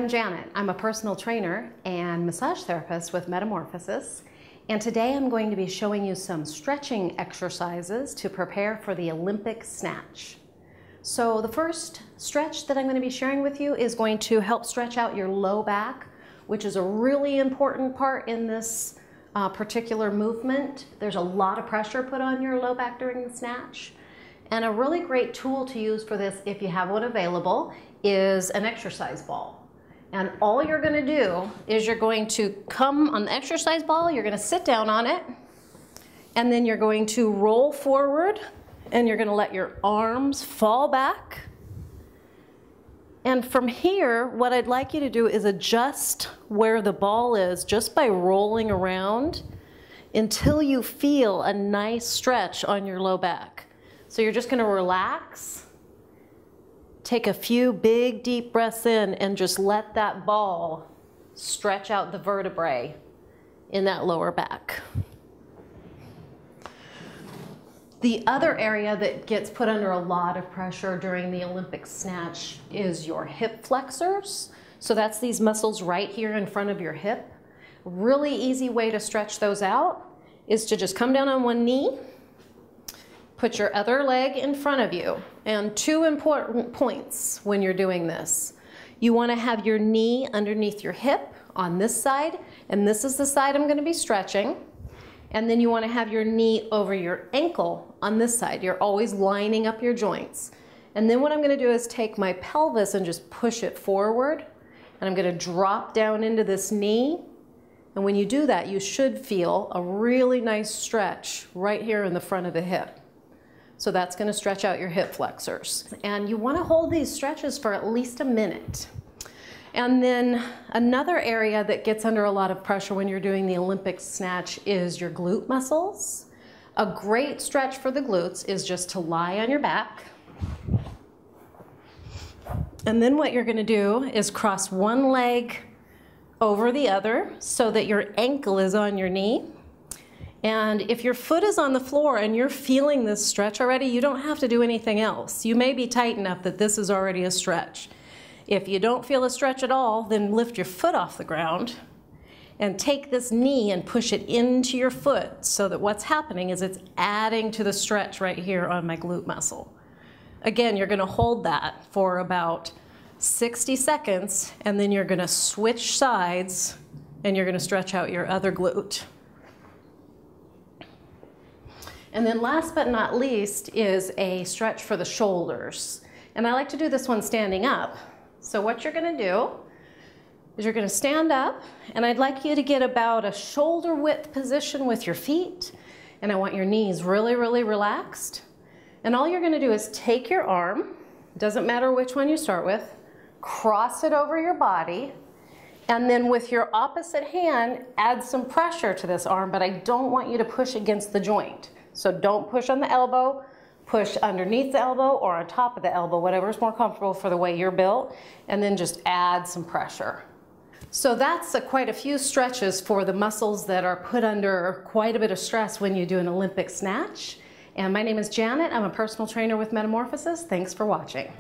I'm Janet. I'm a personal trainer and massage therapist with Metamorphosis. And today I'm going to be showing you some stretching exercises to prepare for the Olympic snatch. So the first stretch that I'm going to be sharing with you is going to help stretch out your low back, which is a really important part in this particular movement. There's a lot of pressure put on your low back during the snatch. And a really great tool to use for this, if you have one available, is an exercise ball. And all you're going to do is you're going to come on the exercise ball, you're going to sit down on it, and then you're going to roll forward, and you're going to let your arms fall back. And from here, what I'd like you to do is adjust where the ball is just by rolling around until you feel a nice stretch on your low back. So you're just going to relax, take a few big deep breaths in, and just let that ball stretch out the vertebrae in that lower back. The other area that gets put under a lot of pressure during the Olympic snatch is your hip flexors. So that's these muscles right here in front of your hip. A really easy way to stretch those out is to just come down on one knee, put your other leg in front of you. And two important points when you're doing this. You want to have your knee underneath your hip on this side, and this is the side I'm going to be stretching. And then you want to have your knee over your ankle on this side. You're always lining up your joints. And then what I'm going to do is take my pelvis and just push it forward. And I'm going to drop down into this knee. And when you do that, you should feel a really nice stretch right here in the front of the hip. So that's going to stretch out your hip flexors. And you want to hold these stretches for at least a minute. And then another area that gets under a lot of pressure when you're doing the Olympic snatch is your glute muscles. A great stretch for the glutes is just to lie on your back. And then what you're going to do is cross one leg over the other so that your ankle is on your knee. And if your foot is on the floor and you're feeling this stretch already, you don't have to do anything else. You may be tight enough that this is already a stretch. If you don't feel a stretch at all, then lift your foot off the ground and take this knee and push it into your foot so that what's happening is it's adding to the stretch right here on my glute muscle. Again, you're going to hold that for about 60 seconds, and then you're going to switch sides and you're going to stretch out your other glute. And then last but not least is a stretch for the shoulders. And I like to do this one standing up. So what you're going to do is you're going to stand up, and I'd like you to get about a shoulder width position with your feet, and I want your knees really, really relaxed. And all you're going to do is take your arm, doesn't matter which one you start with, cross it over your body, and then with your opposite hand, add some pressure to this arm, but I don't want you to push against the joint. So don't push on the elbow. Push underneath the elbow or on top of the elbow, whatever's more comfortable for the way you're built, and then just add some pressure. So that's quite a few stretches for the muscles that are put under quite a bit of stress when you do an Olympic snatch. And my name is Janet. I'm a personal trainer with Metamorphosis. Thanks for watching.